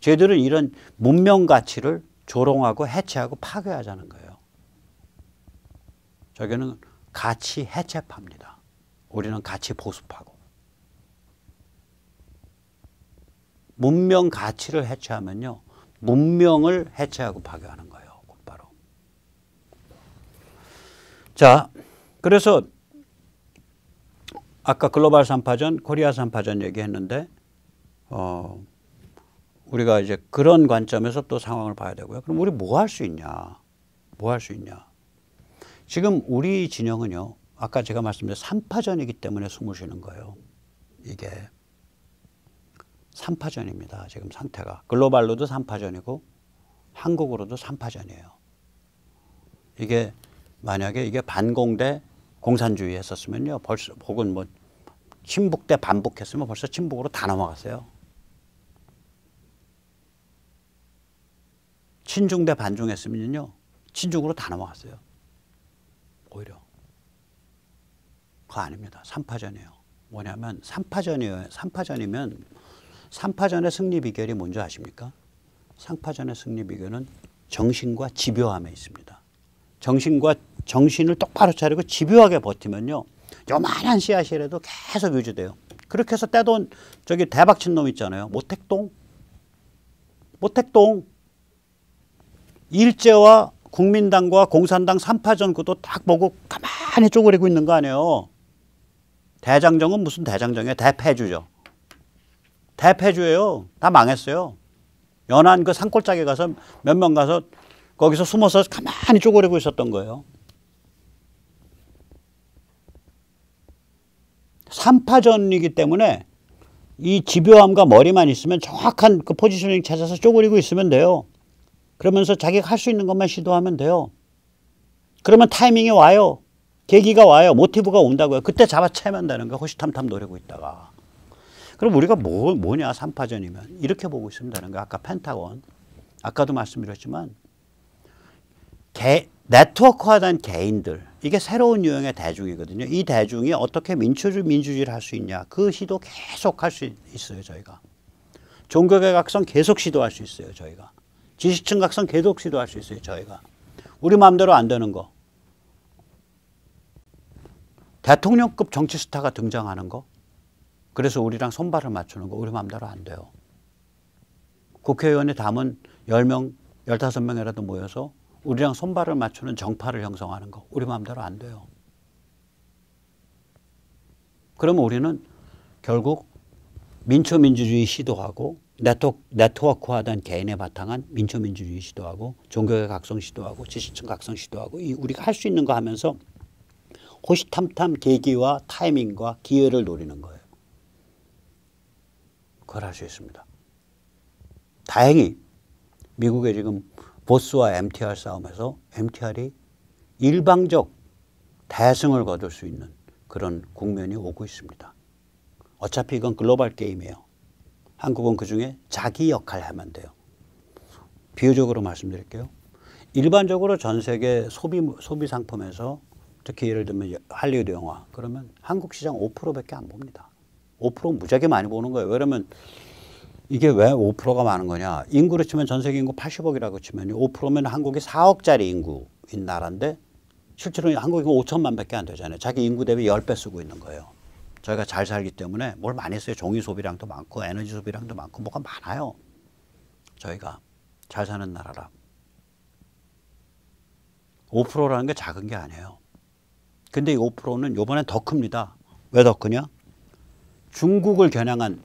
쟤들은 이런 문명 가치를 조롱하고 해체하고 파괴하자는 거예요. 저기는 가치 해체파입니다. 우리는 가치 보수파고. 문명 가치를 해체하면요, 문명을 해체하고 파괴하는 거예요. 곧바로. 자, 그래서 아까 글로벌 3파전, 코리아 3파전 얘기했는데, 우리가 이제 그런 관점에서 또 상황을 봐야 되고요. 그럼 우리 뭐 할 수 있냐? 뭐 할 수 있냐? 지금 우리 진영은요, 아까 제가 말씀드린 3파전이기 때문에 숨을 쉬는 거예요. 이게 3파전입니다. 지금 상태가. 글로벌로도 3파전이고 한국으로도 3파전이에요. 이게 만약에 이게 반공대 공산주의 했었으면요, 벌써, 혹은 뭐 친북 대 반북했으면 벌써 친북으로 다 넘어갔어요. 친중 대 반중 했으면요, 친중으로 다 넘어갔어요. 오히려. 그거 아닙니다. 3파전이에요. 뭐냐면 3파전이에요. 3파전이면 3파전의 승리 비결이 뭔지 아십니까? 3파전의 승리 비결은 정신과 집요함에 있습니다. 정신을 똑바로 차리고 집요하게 버티면요, 요만한 씨앗이라도 계속 유지돼요. 그렇게 해서 떼돈 저기 대박친 놈 있잖아요. 모택동. 일제와 국민당과 공산당 3파전 구도 딱 보고 가만히 쪼그리고 있는 거 아니에요. 대장정은 무슨 대장정이에요? 대패주죠. 대패주예요. 다 망했어요. 연안 그 산골짜기 가서 몇 명 가서 거기서 숨어서 가만히 쪼그리고 있었던 거예요. 3파전이기 때문에 이 집요함과 머리만 있으면 정확한 그 포지셔닝 찾아서 쪼그리고 있으면 돼요. 그러면서 자기가 할 수 있는 것만 시도하면 돼요. 그러면 타이밍이 와요. 계기가 와요. 모티브가 온다고요. 그때 잡아채면 되는 거야. 호시탐탐 노리고 있다가. 그럼 우리가 뭐냐 3파전이면 이렇게 보고 있으면 되는 거야. 아까 펜타곤. 아까도 말씀드렸지만 네트워크화된 개인들. 이게 새로운 유형의 대중이거든요. 이 대중이 어떻게 민주주의를 할 수 있냐. 그 시도 계속 할 수 있어요. 저희가. 종교개혁성 계속 시도할 수 있어요. 저희가. 지식층 각성 계속 시도할 수 있어요. 저희가. 우리 마음대로 안 되는 거. 대통령급 정치 스타가 등장하는 거. 그래서 우리랑 손발을 맞추는 거. 우리 마음대로 안 돼요. 국회의원이 담은 10명, 15명이라도 모여서 우리랑 손발을 맞추는 정파를 형성하는 거. 우리 마음대로 안 돼요. 그러면 우리는 결국 민초민주주의 시도하고 네트워크화된 개인에 바탕한 민초민주주의 시도하고 종교의 각성 시도하고 지식층 각성 시도하고 우리가 할 수 있는 거 하면서 호시탐탐 계기와 타이밍과 기회를 노리는 거예요. 그걸 할 수 있습니다. 다행히 미국의 지금 보스와 MTR 싸움에서 MTR이 일방적 대승을 거둘 수 있는 그런 국면이 오고 있습니다. 어차피 이건 글로벌 게임이에요. 한국은 그중에 자기 역할을 하면 돼요. 비유적으로 말씀드릴게요. 일반적으로 전 세계 소비 상품에서 특히 예를 들면 할리우드 영화 그러면 한국 시장 5%밖에 안 봅니다. 5% 무지하게 많이 보는 거예요. 왜냐면 이게 왜 5%가 많은 거냐. 인구로 치면 전 세계 인구 80억이라고 치면 5%면 한국이 4억짜리 인구인 나라인데 실제로 한국 인구 5천만 밖에 안 되잖아요. 자기 인구 대비 10배 쓰고 있는 거예요. 저희가 잘 살기 때문에 뭘 많이 써요. 종이 소비량도 많고 에너지 소비량도 많고 뭐가 많아요. 저희가 잘 사는 나라라. 5%라는 게 작은 게 아니에요. 근데 이 5%는 요번엔 더 큽니다. 왜 더 크냐? 중국을 겨냥한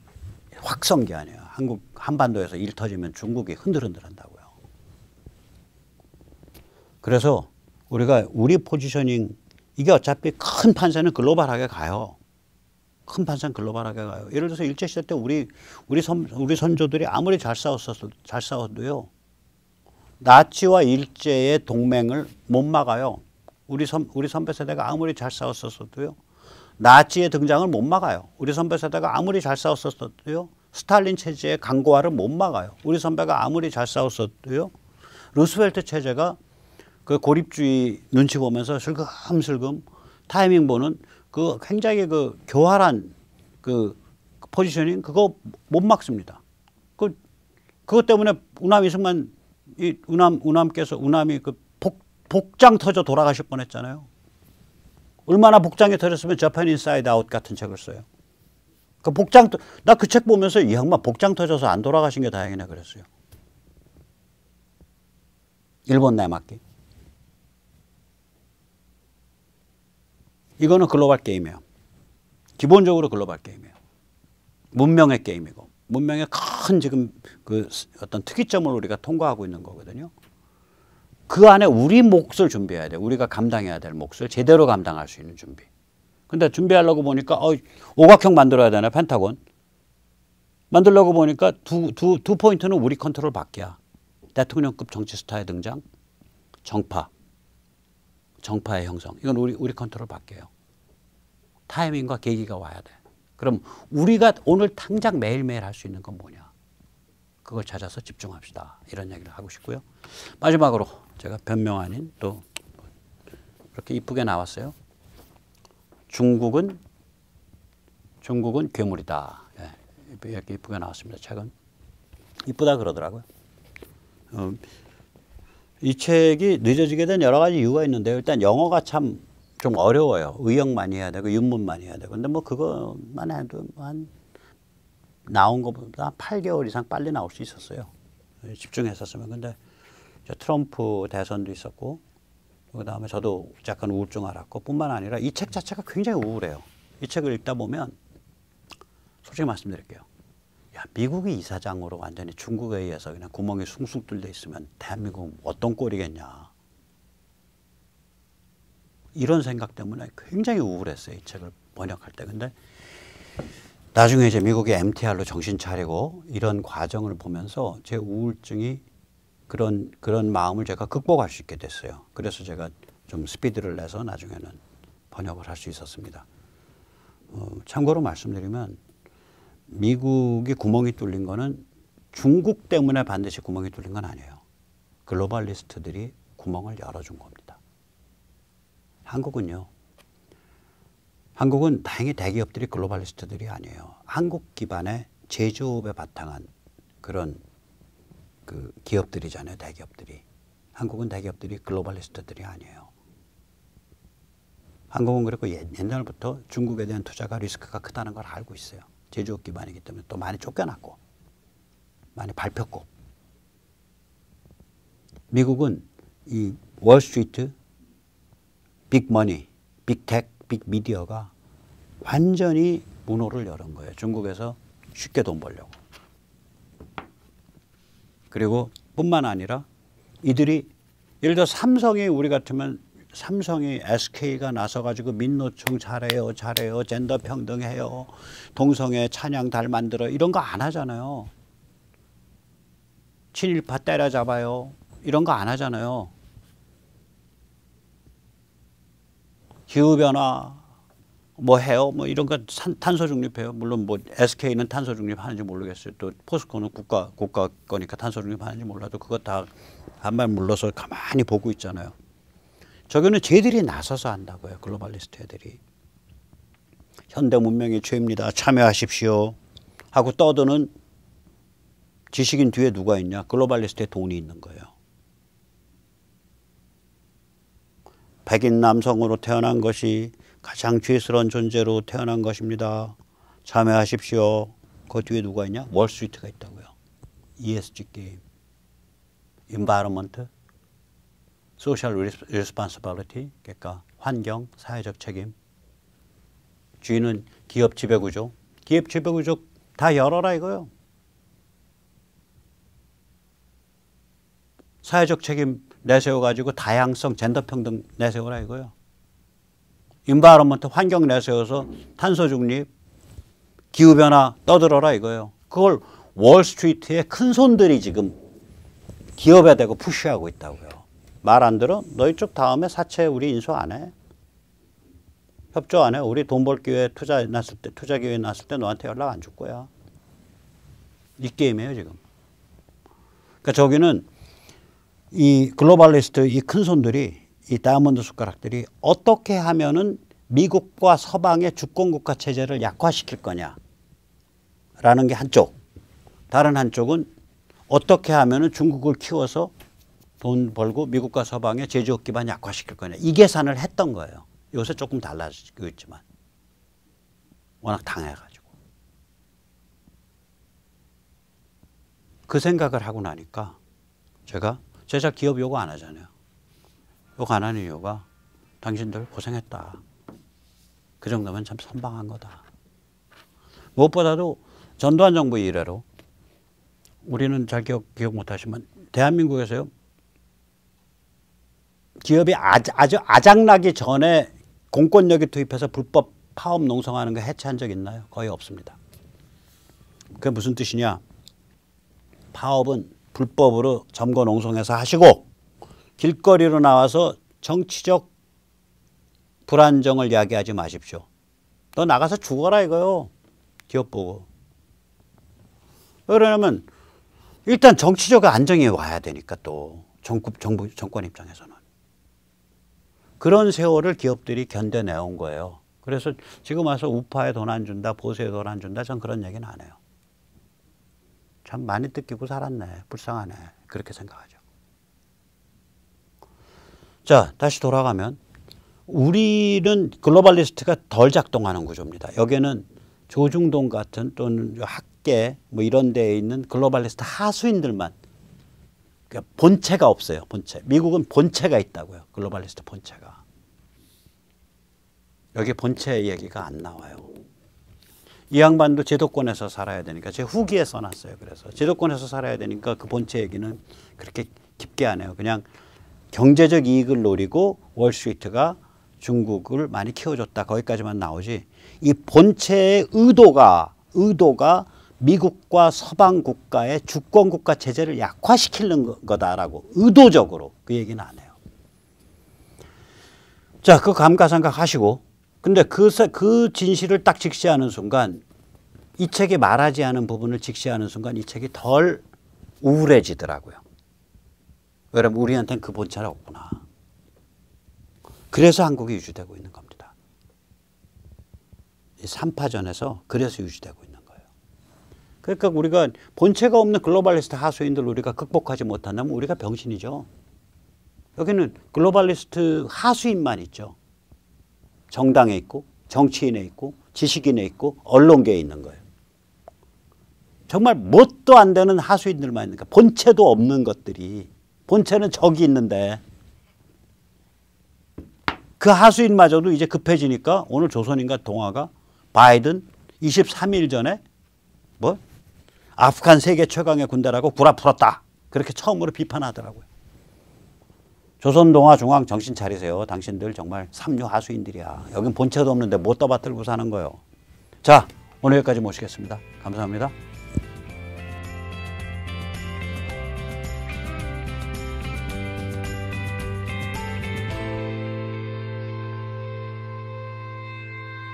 확성기 아니에요. 한국 한반도에서 일 터지면 중국이 흔들흔들 한다고요. 그래서 우리가 우리 포지셔닝 이게 어차피 큰 판세는 글로벌하게 가요. 큰 판세는 글로벌하게 가요. 예를 들어서 일제시대 때 우리 선조들이 아무리 잘 싸워도요. 나치와 일제의 동맹을 못 막아요. 우리 선배 세대가 아무리 잘 싸웠었어도요. 나치의 등장을 못 막아요. 우리 선배 세대가 아무리 잘 싸웠었어도요. 스탈린 체제의 강고화를 못 막아요. 우리 선배가 아무리 잘 싸웠어도요. 루스벨트 체제가 그 고립주의 눈치 보면서 슬금슬금 타이밍 보는 그 굉장히 그 교활한 그 포지셔닝 그거 못 막습니다. 그것 때문에 우남 이승만 우남이 그 복장 터져 돌아가실 뻔했잖아요. 얼마나 복장이 터졌으면 저편 인사이드 아웃 같은 책을 써요. 나 그 책 보면서 이 양반 복장 터져서 안 돌아가신 게 다행이네 그랬어요. 일본 내막기. 이거는 글로벌 게임이에요. 기본적으로 글로벌 게임이에요. 문명의 게임이고 문명의 큰 지금 그 어떤 특이점을 우리가 통과하고 있는 거거든요. 그 안에 우리 몫을 준비해야 돼요. 우리가 감당해야 될 몫을 제대로 감당할 수 있는 준비. 근데 준비하려고 보니까 오각형 만들어야 되나 펜타곤. 만들려고 보니까 두 포인트는 우리 컨트롤 밖이야. 대통령급 정치 스타의 등장, 정파의 형성. 이건 우리 컨트롤 밖이에요. 타이밍과 계기가 와야 돼. 그럼 우리가 오늘 당장 매일매일 할 수 있는 건 뭐냐. 그걸 찾아서 집중합시다. 이런 얘기를 하고 싶고요. 마지막으로 제가 변명 아닌 또 이렇게 이쁘게 나왔어요. 중국은 괴물이다. 예, 이렇게 이쁘게 나왔습니다. 책은. 이쁘다 그러더라고요. 이 책이 늦어지게 된 여러 가지 이유가 있는데요. 일단 영어가 참 좀 어려워요. 의역 많이 해야 되고 윤문 많이 해야 되고. 근데 뭐 그것만 해도 한 나온 것보다 8개월 이상 빨리 나올 수 있었어요. 집중했었으면. 근데 트럼프 대선도 있었고 그다음에 저도 약간 우울증 앓았고 뿐만 아니라 이 책 자체가 굉장히 우울해요. 이 책을 읽다 보면 솔직히 말씀드릴게요. 야, 미국이 이사장으로 완전히 중국에 의해서 그냥 구멍이 숭숭 뚫려 있으면 대한민국은 어떤 꼴이겠냐. 이런 생각 때문에 굉장히 우울했어요. 이 책을 번역할 때. 근데 나중에 이제 미국이 MTR로 정신 차리고 이런 과정을 보면서 제 우울증이 그런 마음을 제가 극복할 수 있게 됐어요. 그래서 제가 좀 스피드를 내서 나중에는 번역을 할 수 있었습니다. 참고로 말씀드리면 미국이 구멍이 뚫린 거는 중국 때문에 반드시 구멍이 뚫린 건 아니에요. 글로벌리스트들이 구멍을 열어준 겁니다. 한국은 다행히 대기업들이 글로벌리스트들이 아니에요. 한국 기반의 제조업에 바탕한 그런 그 기업들이잖아요. 대기업들이. 한국은 대기업들이 글로벌리스트들이 아니에요. 한국은 그리고 옛날부터 중국에 대한 투자가 리스크가 크다는 걸 알고 있어요. 제조업 기반이기 때문에 또 많이 쫓겨났고 많이 밟혔고. 미국은 이 월스트리트, 빅머니, 빅텍, 빅미디어가 완전히 문호를 열은 거예요. 중국에서 쉽게 돈 벌려고. 그리고 뿐만 아니라 이들이 예를 들어 삼성이 우리 같으면 삼성이 SK가 나서가지고 민노총 잘해요. 젠더 평등해요. 동성애 찬양 달 만들어 이런 거 안 하잖아요. 친일파 때려잡아요. 이런 거 안 하잖아요. 기후변화 뭐 해요? 뭐 이런 거 탄소 중립해요. 물론 뭐 SK는 탄소 중립하는지 모르겠어요. 또 포스코는 국가 거니까 탄소 중립하는지 몰라도 그거 다 한 발 물러서 가만히 보고 있잖아요. 저거는 쟤들이 나서서 한다고요. 글로벌리스트 애들이. 현대 문명의 최입니다. 참여하십시오. 하고 떠드는 지식인 뒤에 누가 있냐? 글로벌리스트의 돈이 있는 거예요. 백인 남성으로 태어난 것이 가장 죄스러운 존재로 태어난 것입니다. 참여하십시오. 그 뒤에 누가 있냐? 월스트리트가 있다고요. ESG 게임. Environment, Social Responsibility, 그러니까 환경, 사회적 책임. G는 기업 지배구조. 기업 지배구조 다 열어라 이거요. 사회적 책임 내세워가지고 다양성, 젠더 평등 내세워라 이거요. 인바이러먼트 환경 내세워서 탄소 중립, 기후 변화 떠들어라 이거요. 그걸 월스트리트의 큰 손들이 지금 기업에 대고 푸시하고 있다고요. 말 안 들어? 너희 쪽 다음에 사채 우리 인수 안 해? 협조 안 해? 우리 돈 벌 기회 투자 기회 났을 때 너한테 연락 안 줄 거야. 이 게임이에요 지금. 그러니까 저기는 이 글로벌리스트 이 큰 손들이 이 다이아몬드 숟가락들이 어떻게 하면은 미국과 서방의 주권국가 체제를 약화시킬 거냐라는 게 한쪽. 다른 한쪽은 어떻게 하면은 중국을 키워서 돈 벌고 미국과 서방의 제조업 기반 약화시킬 거냐. 이 계산을 했던 거예요. 요새 조금 달라지고 있지만. 워낙 당해가지고. 그 생각을 하고 나니까 제가 기업 요구 안 하잖아요. 요구 안 하는 이유가 당신들 고생했다. 그 정도면 참 선방한 거다. 무엇보다도 전두환 정부 이래로 우리는 잘 기억 못 하시면 대한민국에서요. 기업이 아주 아작나기 전에 공권력이 투입해서 불법 파업 농성하는 거 해체한 적 있나요? 거의 없습니다. 그게 무슨 뜻이냐? 파업은 불법으로 점거 농성해서 하시고 길거리로 나와서 정치적 불안정을 야기하지 마십시오. 너 나가서 죽어라 이거요. 기업 보고. 그러냐면 일단 정치적 안정이 와야 되니까 또 정권 입장에서는. 그런 세월을 기업들이 견뎌내온 거예요. 그래서 지금 와서 우파에 돈 안 준다, 보수에 돈 안 준다, 전 그런 얘기는 안 해요. 참 많이 뜯기고 살았네, 불쌍하네, 그렇게 생각하죠. 자, 다시 돌아가면 우리는 글로벌리스트가 덜 작동하는 구조입니다. 여기에는 조중동 같은 또는 학계 뭐 이런 데에 있는 글로벌리스트 하수인들만 그러니까 본체가 없어요. 본체. 미국은 본체가 있다고요. 글로벌리스트 본체가. 여기 본체 얘기가 안 나와요. 이 양반도 제도권에서 살아야 되니까 제 후기에 써놨어요. 그래서 제도권에서 살아야 되니까 그 본체 얘기는 그렇게 깊게 안 해요. 그냥 경제적 이익을 노리고 월스트리트가 중국을 많이 키워줬다. 거기까지만 나오지. 이 본체의 의도가 미국과 서방 국가의 주권 국가 체제를 약화시키는 거다라고 의도적으로 그 얘기는 안 해요. 자, 그 감가상각 하시고, 근데 그 진실을 딱 직시하는 순간, 이 책이 말하지 않은 부분을 직시하는 순간 이 책이 덜 우울해지더라고요. 왜냐면 우리한테는 그 본체가 없구나. 그래서 한국이 유지되고 있는 겁니다. 이 3파전에서 그래서 유지되고 있는 거예요. 그러니까 우리가 본체가 없는 글로벌리스트 하수인들 우리가 극복하지 못한다면 우리가 병신이죠. 여기는 글로벌리스트 하수인만 있죠. 정당에 있고 정치인에 있고 지식인에 있고 언론계에 있는 거예요. 정말 뭣도 안 되는 하수인들만 있는 거예요. 본체도 없는 것들이. 본체는 적이 있는데 그 하수인마저도 이제 급해지니까 오늘 조선인과 동아가 바이든 23일 전에 뭐 아프간 세계 최강의 군대라고 구라 풀었다. 그렇게 처음으로 비판하더라고요. 조선동아 중앙 정신 차리세요. 당신들 정말 삼류 하수인들이야. 여긴 본체도 없는데 못 떠받들고 사는 거예요. 자, 오늘 여기까지 모시겠습니다. 감사합니다.